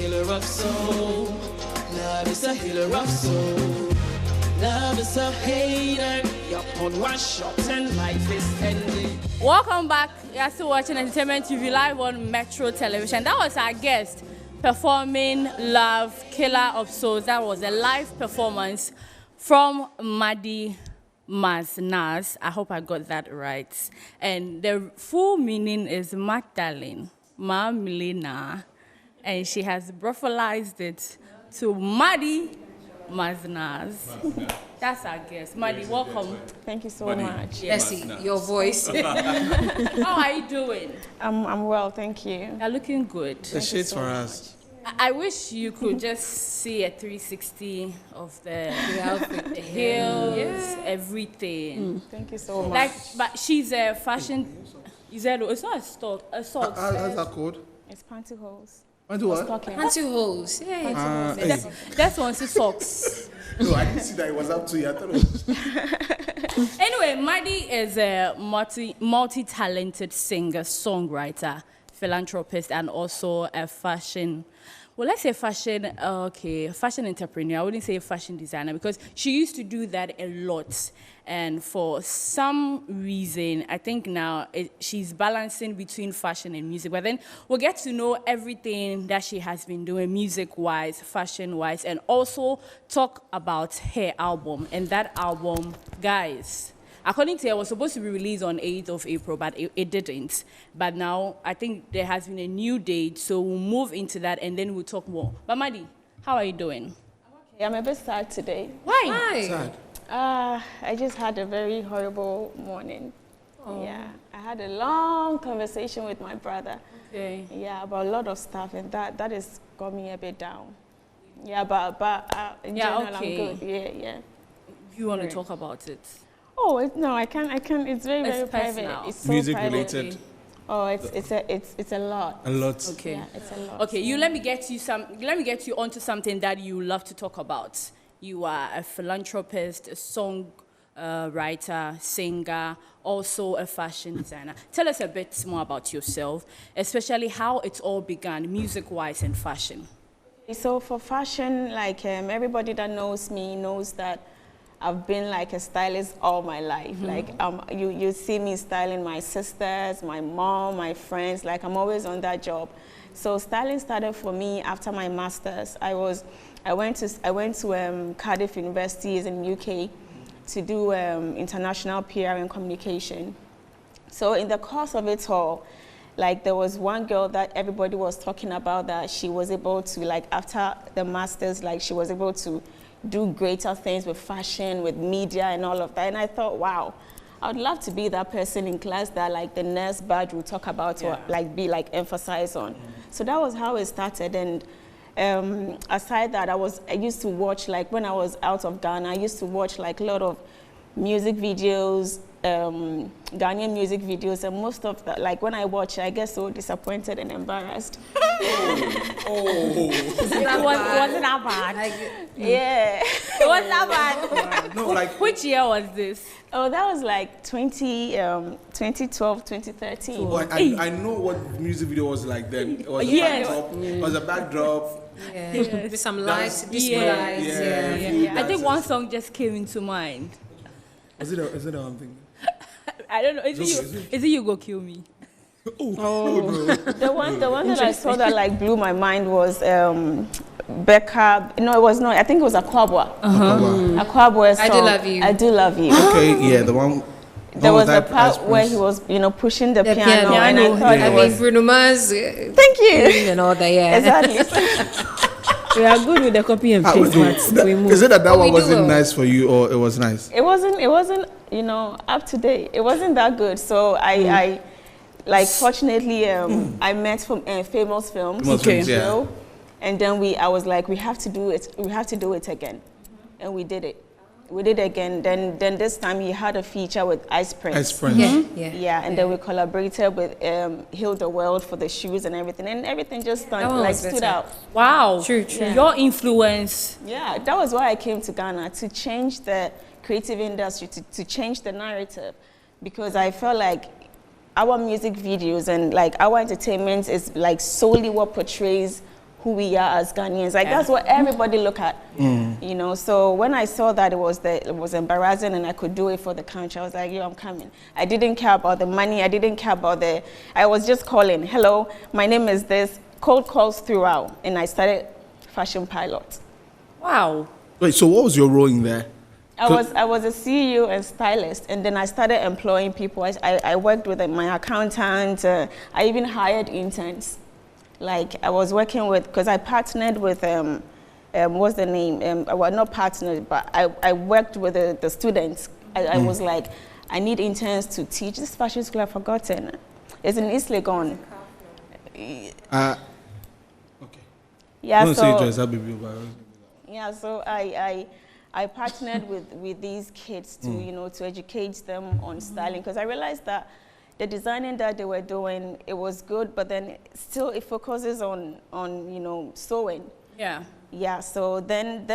healer of soul. Love is a healer of soul. Love is a hater. You're on one shot and life is ending. Welcome back. You're still watching Entertainment TV live on Metro Television. That was our guest performing Love, Killer of Souls. That was a live performance from MADDY MAZNAZ. I hope I got that right. And the full meaning is Magdalene, Ma Milena. And she has brutalized it to MADDY MAZNAZ. That's our guest. MADDY, welcome. Thank you so much. Yes, your voice. How are you doing? I'm well, thank you. You're looking good. The shades for us. I wish you could just see a 360 of the outfit, the heels, everything. Thank you so much. Like, but she's a fashion. It's not a stock, a sock. How's that called? It's pantyhose. Panty what? Pantyhose. Yeah. That's one socks. No, I didn't see that it was up to you. I thought it was. Anyway, MADDY is a multi-talented singer, songwriter, philanthropist, and also a fashion. Well, let's say fashion entrepreneur. I wouldn't say fashion designer because she used to do that a lot. And for some reason, I think now she's balancing between fashion and music. But then we'll get to know everything that she has been doing music-wise, fashion-wise, and also talk about her album. And that album, guys, according to her, was supposed to be released on 8th of April, but it didn't. But now, I think there has been a new date, so we'll move into that, and then we'll talk more. But MADDY, how are you doing? Okay, I'm a bit sad today. Why? Sad. I just had a very horrible morning. Oh. Yeah, I had a long conversation with my brother. Okay. Yeah, about a lot of stuff, and that has got me a bit down. Yeah, but in general, okay. I'm good. Yeah. You want to talk about it? Oh, no, I can't. It's very, very private. It's so music private. related. Oh, it's a lot. A lot. Okay. Yeah, it's a lot. Okay, let me get you onto something that you love to talk about. You are a philanthropist, a song writer, singer, also a fashion designer. Tell us a bit more about yourself, especially how it all began, music-wise and fashion. So for fashion, like everybody that knows me knows that I've been like a stylist all my life. Mm-hmm. Like you see me styling my sisters, my mom, my friends. Like I'm always on that job. So styling started for me after my masters. I went to Cardiff University in the UK to do international PR and communication. So in the course of it all, like there was one girl that everybody was talking about that she was able to, like after the masters, like she was able to do greater things with fashion, with media and all of that. And I thought, wow, I would love to be that person in class that like the nurse badge will talk about or like be like emphasized on. So that was how it started. And aside that, I used to watch, like when I was out of Ghana, I used to watch like a lot of music videos, Ghanaian music videos, and most of that, like when I watch it, I get so disappointed and embarrassed. Wasn't that bad? Yeah. It wasn't that bad. No, like Which year was this? Oh, that was like 2012, 2013. oh, I know what music video was like then. It was a backdrop. It was a backdrop. Yeah. With some lights, disco lights. Yeah. I think one song just came into mind. Is it a one thing? I don't know. Is it You Go Kill Me? The one that I saw that like blew my mind was Becca. No, it was not. I think it was Aquabwa. Aquabwa song. I Do Love You. I Do Love You. Okay, yeah, the one. There was a part where he was, pushing the piano, and I thought it was. Bruno Mars. Thank you. And all that, yeah. Exactly. We are good with the copy and paste. Is it that one wasn't nice for you, or it was nice? It wasn't, up to date. It wasn't that good. So I fortunately, I met from Famous Films. Yeah. And then I was like, we have to do it. We have to do it again, and we did it. We did it again. Then this time he had a feature with Ice Prince. And then we collaborated with Heal the World for the shoes and everything just stood out. Wow. True. Yeah. Your influence. Yeah, that was why I came to Ghana, to change the creative industry, to change the narrative, because I felt like our music videos and like our entertainment is like solely what portrays who we are as Ghanaians. Like that's what everybody look at, you know. So when I saw that it was embarrassing and I could do it for the country, I was like, yo, I'm coming. I didn't care about the money. I didn't care about I was just calling, hello, my name is this, cold calls throughout, and I started Fashion Pilot. Wow. Wait, so what was your role in there? I was a CEO and stylist, and then I started employing people. I worked with my accountant. I even hired interns. Like I was working with, because I partnered with, what's the name? Well, not partnered, but I worked with the students. I was like, I need interns to teach this fashion school. I've forgotten. It's in East Legon. Okay. Yeah, so I partnered with these kids to, you know, to educate them on styling, because I realized that the designing that they were doing, it was good, but then still it focuses on you know, sewing. Yeah. Yeah, so then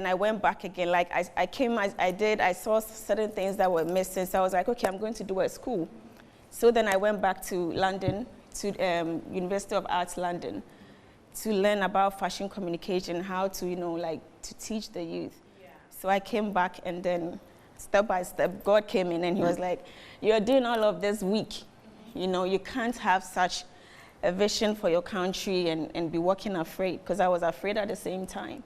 I went back again. Like I saw certain things that were missing, so I was like, okay, I'm going to do it at school. So then I went back to London, to University of Arts London, to learn about fashion communication, how to, you know, like to teach the youth. Yeah. So I came back, and then step by step, God came in and he was like, you're doing all of this weak. You know, you can't have such a vision for your country and be working afraid, because I was afraid at the same time.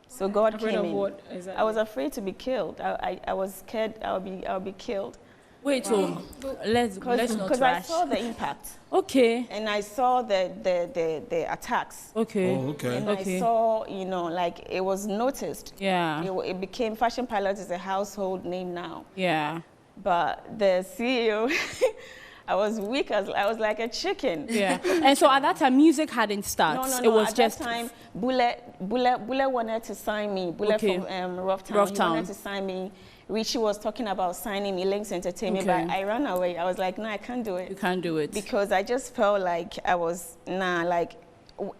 So God came in. What exactly? I was afraid to be killed. I was scared I'll be killed. Wait, so let's not rush. Because I saw the impact. Okay. And I saw the attacks. Okay. Oh, okay. And I saw, you know, like it was noticed. Yeah. It became, Fashion Pilot is a household name now. Yeah. But the CEO, I was weak as, I was like a chicken. Yeah. And so at that time, music hadn't started. No. It was at just that time, Bullet wanted to sign me. Bullet from Rough Town. He wanted to sign me. Richie was talking about signing me, Links Entertainment, but I ran away. I was like, no, I can't do it. You can't do it. Because I just felt like I was, like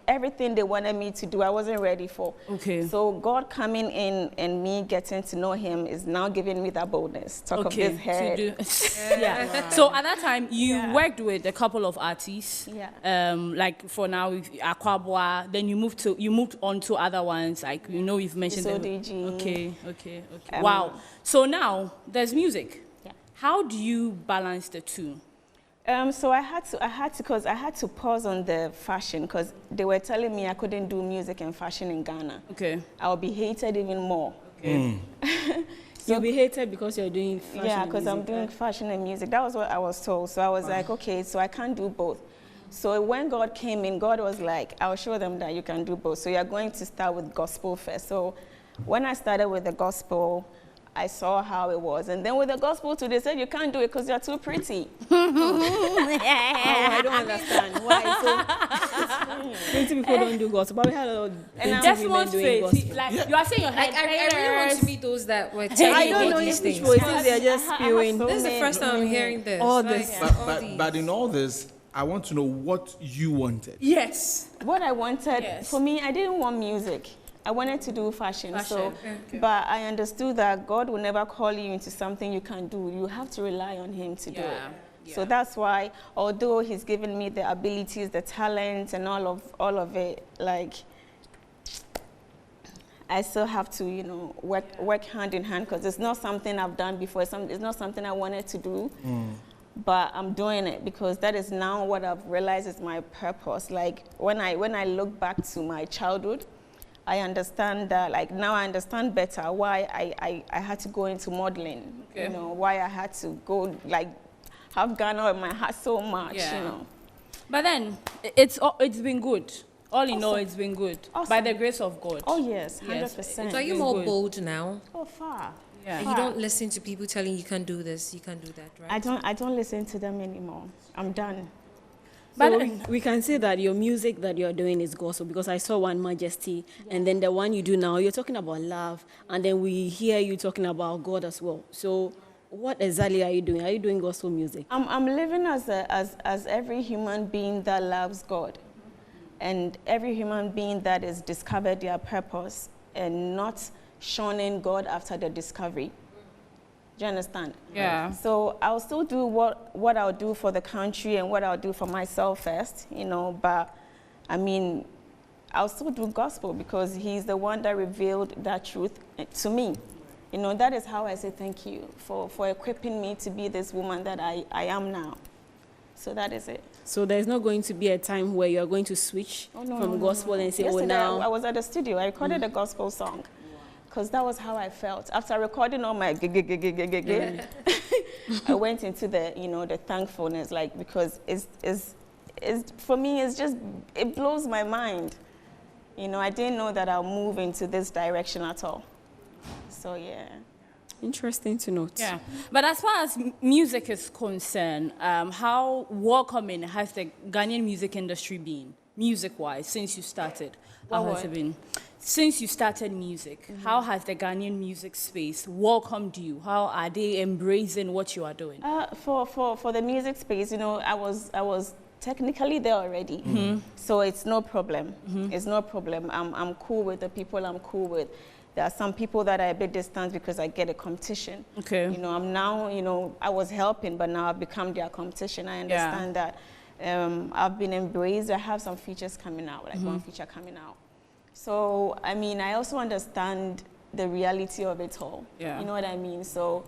everything they wanted me to do, I wasn't ready for. Okay. So God coming in and me getting to know him is now giving me that boldness. Talk of this head. Yeah. Wow. So at that time, you worked with a couple of artists. Yeah. Like for now, Aquabwa. Then you moved on to other ones. Like you know, you've mentioned them. Okay. Wow. So now there's music. Yeah. How do you balance the two? So I had to pause on the fashion, because they were telling me I couldn't do music and fashion in Ghana. Okay. I'll be hated even more. Okay. You'll be hated because you're doing fashion. Yeah, because I'm doing fashion and music. That was what I was told. So I was like, okay, so I can't do both. So when God came in, God was like, I'll show them that you can do both. So you're going to start with gospel first. So when I started with the gospel, I saw how it was. And then with the gospel too, they said you can't do it because you're too pretty. I don't understand. Why? So pretty people don't do gospel. But we had a lot of women doing gospel. Like, you are saying your head. Like, I really want to meet those that were telling you all these things. They're just spewing. This is the first time I'm hearing this. All this. But in all this, I want to know what you wanted. Yes. What I wanted, for me, I didn't want music. I wanted to do fashion. So, but I understood that God will never call you into something you can't do. You have to rely on him to do it. Yeah. So that's why, although he's given me the abilities, the talent, and all of it, like, I still have to, you know, work hand in hand, because it's not something I've done before. It's not something I wanted to do. But I'm doing it because that is now what I've realized is my purpose. Like when I look back to my childhood, I understand that, like now I understand better why I had to go into modeling. You know, why I had to go, like, have Ghana in my heart so much, you know. But then, it's been good. All in all, it's been good. By the grace of God. Oh yes, 100%. So are you more bold now? Oh, far. Yeah. You don't listen to people telling you can't do this, you can't do that, right? I don't listen to them anymore. I'm done. But we can say that your music that you're doing is gospel, because I saw one Majesty, and then the one you do now, you're talking about love, and then we hear you talking about God as well. So what exactly are you doing? Are you doing gospel music? I'm living as every human being that loves God, and every human being that has discovered their purpose and not shunning God after the discovery. Do you understand? Yeah. So I'll still do what I'll do for the country and what I'll do for myself first, you know, but I mean, I'll still do gospel because he's the one that revealed that truth to me. You know, that is how I say thank you for equipping me to be this woman that I am now. So that is it. So there's not going to be a time where you're going to switch from gospel and say, Yesterday, now... I was at the studio. I recorded a gospel song because that was how I felt. After recording all my I went into the, you know, the thankfulness, like, because it's for me, it's just, it blows my mind. You know, I didn't know that I'll move into this direction at all. So, yeah. Interesting to note. Yeah, but as far as music is concerned, how welcoming has the Ghanaian music industry been, music-wise, since you started? How has it been? Since you started music, how has the Ghanaian music space welcomed you? How are they embracing what you are doing? For the music space, you know, I was technically there already, so it's no problem. It's no problem. I'm cool with the people I'm cool with. There are some people that are a bit distant because I get a competition. Okay. You know, I'm now, you know, I was helping, but now I've become their competition. I understand that I've been embraced. I have some features coming out, like one feature coming out. So, I mean, I also understand the reality of it all. Yeah. You know what I mean? So,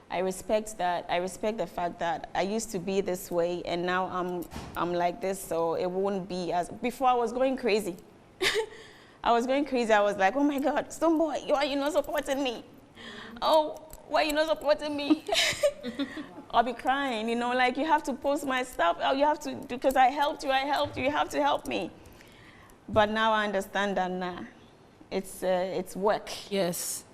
I respect that. I respect the fact that I used to be this way, and now I'm like this, so it won't be as... Before, I was going crazy. I was going crazy. I was like, oh my God, Stoneboy, why are you not supporting me? Oh, why are you not supporting me? I'll be crying, you know, like, you have to post my stuff. Oh, you have to, because I helped you, you have to help me. But now I understand that, nah, it's work. Yes.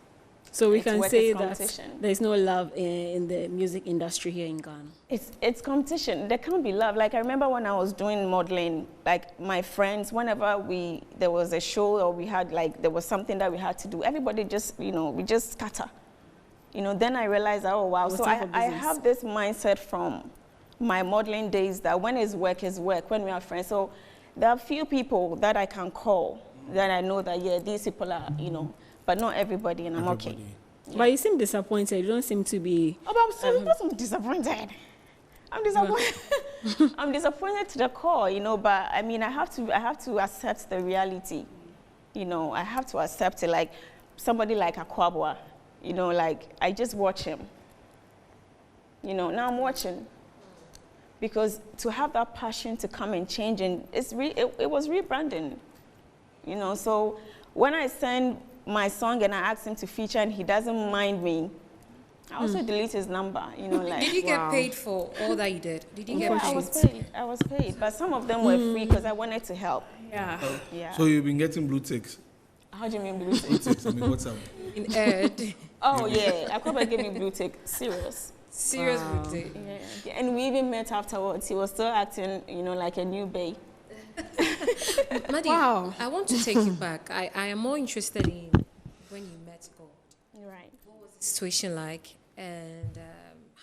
So we can say that there's no love in the music industry here in Ghana. It's competition. There can't be love. Like, I remember when I was doing modeling, like, my friends, whenever there was a show or we had, like, there was something that we had to do, everybody just, you know, we just scatter. You know, then I realized, oh, wow. So I have this mindset from my modeling days that when it's work, when we are friends. So there are few people that I can call that I know that, yeah, these people are, you know, but not everybody, and I'm okay. Yeah. But you seem disappointed. You don't seem to be... Oh, but I'm disappointed. I'm disappointed. I'm disappointed to the core, you know, but I mean, I have to accept the reality. You know, I have to accept it. Like, somebody like Akwabwa, you know, like, I just watch him. You know, now I'm watching. Because to have that passion to come and change, and it was rebranding. You know, so when I send my song and I asked him to feature and he doesn't mind me, I also delete his number, you know, like. Did you get paid for all that you did? Did you get paid? I was paid, but some of them were free because I wanted to help. Yeah. Yeah. So you've been getting blue ticks? How do you mean blue ticks? Blue ticks, I mean, what's up? In Ed. Oh, yeah, I probably gave me blue tick, serious. Serious blue tick. Yeah. And we even met afterwards. He was still acting, you know, like a new bae. Maddie, I want to take you back. I am more interested in when you met God. Right. What was the situation like, and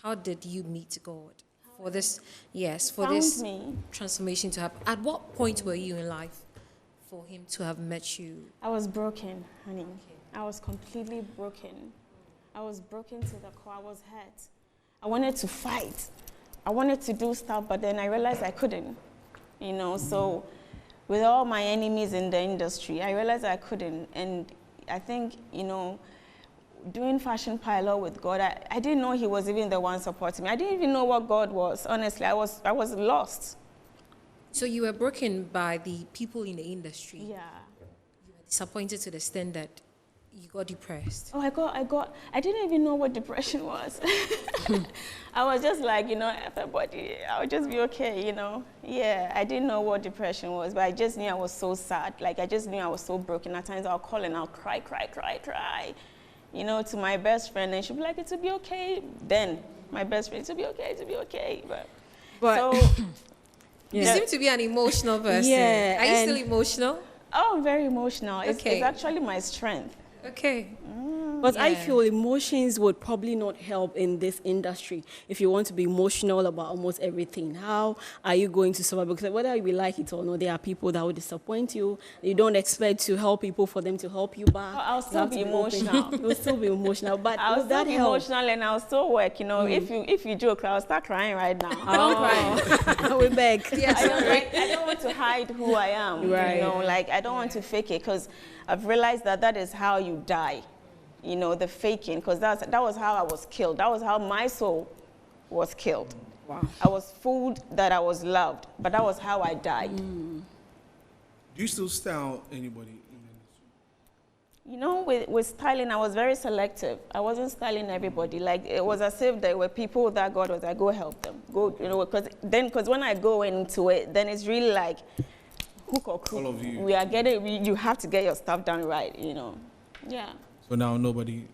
how did you meet God for this? Yes, for this transformation to happen. At what point were you in life for Him to have met you? I was broken, honey. Okay. I was completely broken. I was broken to the core. I was hurt. I wanted to fight. I wanted to do stuff, but then I realized I couldn't. You know, so with all my enemies in the industry, I realized I couldn't. And I think, you know, doing Fashion Pilot with God, I didn't know He was even the one supporting me. I didn't even know what God was. Honestly, I was lost. So you were broken by the people in the industry. Yeah. You were disappointed to the extent that you got depressed. Oh, I didn't even know what depression was. I was just like, you know, everybody, I'll just be okay, you know. Yeah, I didn't know what depression was, but I just knew I was so sad. Like, I just knew I was so broken. At times I'll call and I'll cry, you know, to my best friend, and she'll be like, it'll be okay. Then my best friend, it'll be okay. But so, you seem to be an emotional person. Yeah. Are you still emotional? Oh, I'm very emotional. It's actually my strength. Okay. But I feel emotions would probably not help in this industry if you want to be emotional about almost everything. How are you going to survive? Because whether you like it or not, there are people that will disappoint you. You don't expect to help people for them to help you back. I'll still be emotional. You'll still be emotional. But I'll will still that be help? emotional and I'll still work. You know, if you joke, I'll start crying right now. We beg. Yes. I don't want to hide who I am. Right. You know, like I don't want to fake it because I've realized that is how you die. You know, the faking, because that was how I was killed. That was how my soul was killed. Wow. I was fooled that I was loved, but that was how I died. Do you still style anybody? You know, with styling, I was very selective. I wasn't styling everybody. Like, it was as if there were people that God was like, go help them. Go, you know, because when I go into it, then it's really like, hook or crook. All of you. You have to get your stuff done right, you know. Yeah. So now nobody.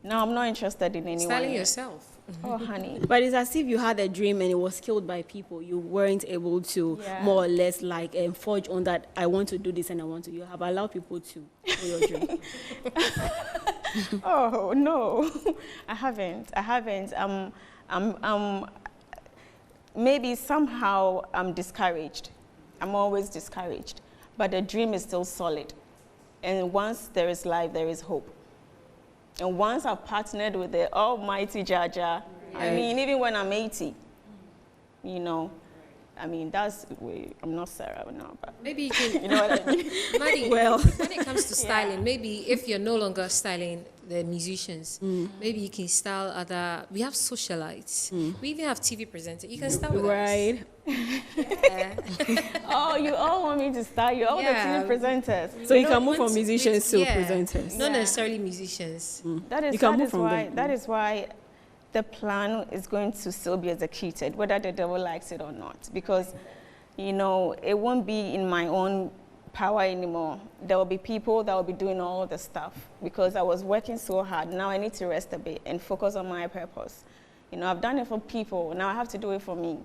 No, I'm not interested in anyone. Styling yet. yourself. Oh, honey. But it's as if you had a dream and it was killed by people. You weren't able to more or less like forge on that. I want to do this and I want to. You have allowed people to do your dream. Oh no, I haven't. Maybe somehow I'm discouraged. I'm always discouraged, but the dream is still solid. And once there is life, there is hope. And once I've partnered with the almighty Jaja, I mean, even when I'm 80, you know, I mean, I'm not Sarah now, but Maybe you can, you know what I mean? Maddie, Well. when it comes to styling, maybe if you're no longer styling the musicians, maybe you can style other. We have socialites. We even have TV presenters. You can style with Right. Oh, you all want me to start? You all the TV presenters. So you can move from musicians to presenters. Not necessarily musicians. That is why the plan is going to still be executed, whether the devil likes it or not. Because, you know, it won't be in my own power anymore. There will be people that will be doing all the stuff because I was working so hard. Now I need to rest a bit and focus on my purpose. You know, I've done it for people. Now I have to do it for me.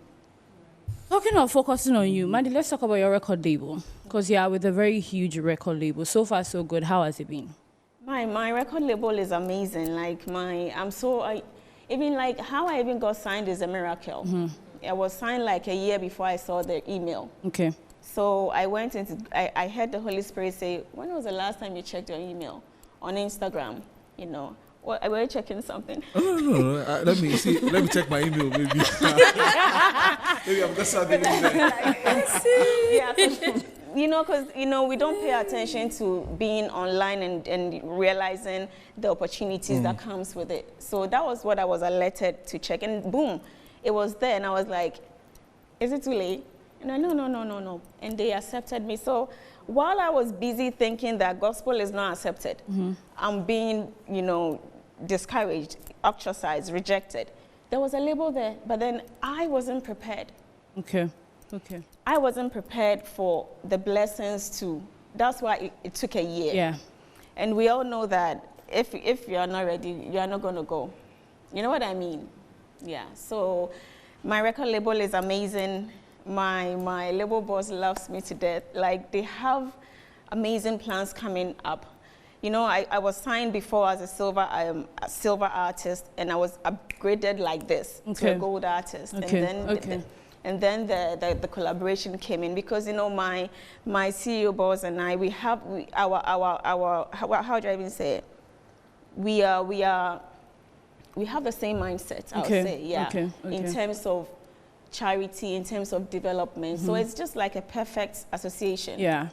Talking of focusing on you, Maddie, let's talk about your record label. Because you are with a very huge record label. So far, so good. How has it been? My record label is amazing. Like even like how I even got signed is a miracle. I was signed like a year before I saw the email. Okay. So I went into, I heard the Holy Spirit say, when was the last time you checked your email? On Instagram, you know. Well, were you checking something? No. Let me see. Let me check my email, maybe. Maybe I'm just starting Yeah, you know, because, you know, we don't pay attention to being online and realizing the opportunities that comes with it. So that was what I was alerted to check. And boom, it was there. And I was like, is it too late? And I, no. And they accepted me. So while I was busy thinking that gospel is not accepted, I'm being, you know, discouraged, ostracized, rejected. There was a label there, but then I wasn't prepared. Okay. I wasn't prepared for the blessings too. That's why it took a year. Yeah. And we all know that if you're not ready, you're not going to go. You know what I mean? Yeah. So my record label is amazing. My label boss loves me to death. Like, they have amazing plans coming up. You know, I was signed before as a silver artist, and I was upgraded like this to a gold artist. And then the collaboration came in because, you know, my CEO boss and I, our how do I even say it? We have the same mindset, I would say, yeah, in terms of charity, in terms of development. So it's just like a perfect association. Yeah.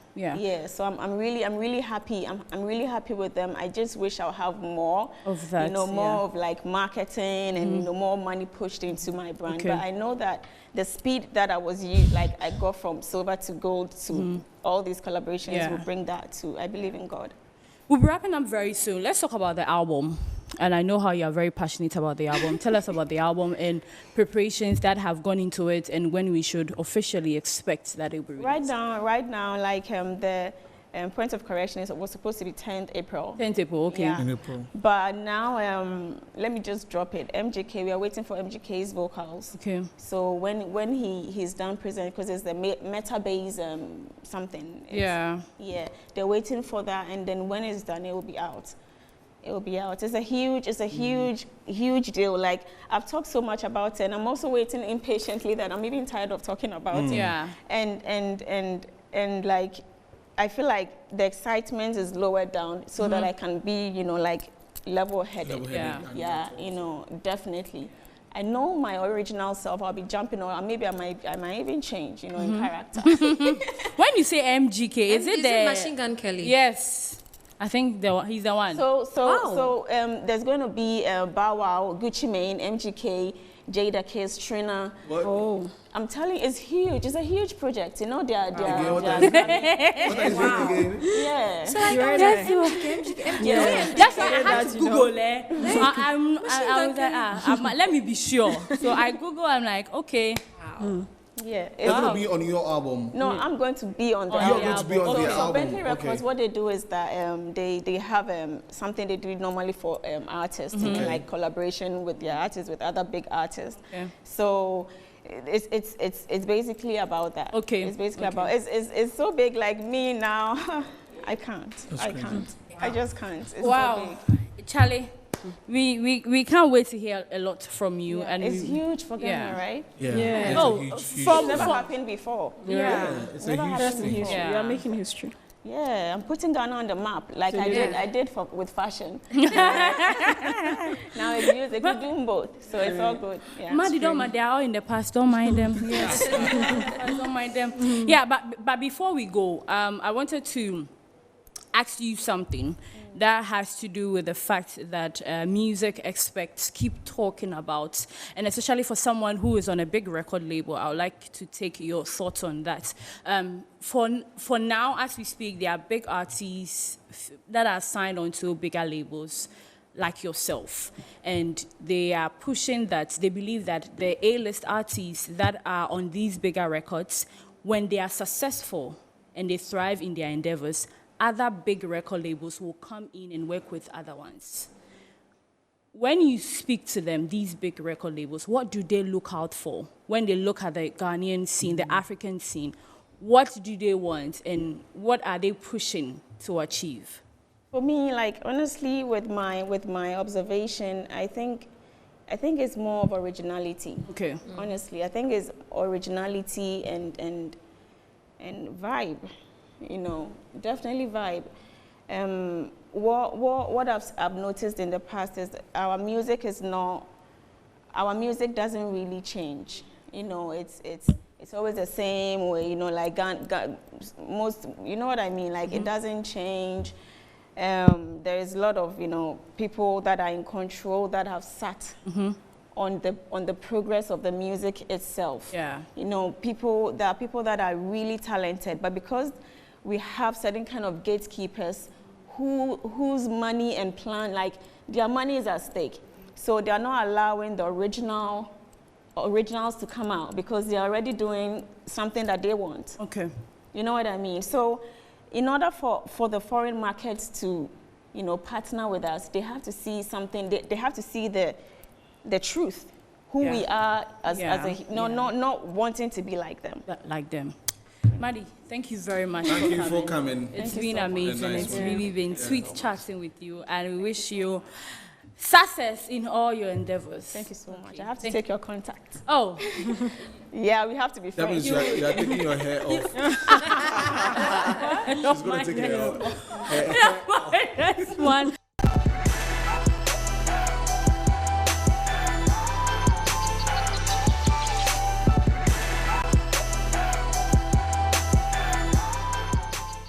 So I'm really happy. I'm really happy with them. I just wish I'll have more of that, you know, more of like marketing and, you know, more money pushed into my brand. But I know that the speed that I got from silver to gold to all these collaborations will bring that to, I believe in God. We'll be wrapping up very soon. Let's talk about the album. And I know how you are very passionate about the album. Tell us about the album and preparations that have gone into it and when we should officially expect that it will be released. Right now, like the point of correction was supposed to be 10th April. 10th April, okay. Yeah. in April. But now, let me just drop it. MJK, we are waiting for MJK's vocals. Okay. So when he's done present, because it's the meta-base something. Yeah, they're waiting for that, and then when it's done, it will be out. It will be out. It's a huge deal. Like, I've talked so much about it, and I'm also waiting impatiently that I'm even tired of talking about it. Yeah. And like, I feel like the excitement is lowered down so that I can be, you know, like level-headed. Yeah, you know, definitely. I know my original self. I'll be jumping on, and maybe I might even change, you know, in character. When you say MGK, is it the Machine Gun Kelly? Yes, I think he's the one. So there's going to be Bow Wow, Gucci Mane, MGK, Jada Kiss, Trina. What? Oh, I'm telling you, it's huge. It's a huge project. You know, What are you saying again? yeah. So like, That's why I had to Google it. So I was like, let me be sure. So I Google. I'm like, okay. Wow. Yeah. It's going to be on your album. No, I'm going to be on the You're going to be on the So album. Bentley Records, what they do is that they have something they do normally for artists, you know, like collaboration with their artists, with other big artists. Yeah. So it's basically about that. Okay. It's basically about it's so big. Like me now, I can't. I can't. I just can't. It's so big. Charlie. We can't wait to hear a lot from you. Yeah, and it's huge for Ghana, right? Yeah. Oh, Huge. from Never happened before. It's a huge thing. History. Yeah. We are making history. Yeah, I'm putting Ghana on the map, like So I did with fashion. Now it's music, we're doing both, so it's all good. Yeah. Maddy, don't mind, they're all in the past, don't mind them. Yes. Don't mind them. Yeah, but before we go, I wanted to ask you something that has to do with the fact that music experts keep talking about, and especially for someone who is on a big record label, I would like to take your thoughts on that. For now, as we speak, there are big artists that are signed onto bigger labels like yourself, and they are pushing that, they believe that the A-list artists that are on these bigger records, when they are successful and they thrive in their endeavors, other big record labels will come in and work with other ones. When you speak to them, these big record labels, what do they look out for? When they look at the Ghanaian scene, the African scene, what do they want and what are they pushing to achieve? For me, like honestly, with my observation, I think it's more of originality. Okay. Honestly, I think it's originality and vibe. You know, definitely vibe. What I've noticed in the past is our music doesn't really change. You know, it's always the same way. You know, like most, you know what I mean. Like it doesn't change. There is a lot of people that are in control that have sat on the progress of the music itself. Yeah. You know, there are people that are really talented, but because we have certain kind of gatekeepers whose money and plan, like their money is at stake. So they are not allowing the originals to come out because they're already doing something that they want. Okay. You know what I mean? So in order for the foreign markets to, partner with us, they have to see something, they have to see the truth, who we are not wanting to be like them. Like them. Maddy, thank you very much. Thank you for coming. It's been amazing. Nice It's really been sweet chatting with you, and we wish you success in all your endeavors. Thank you so much. I have to take your contact. Oh. Yeah, we have to be friends. That means you are taking your hair off. She's going to take her hair off. Next one.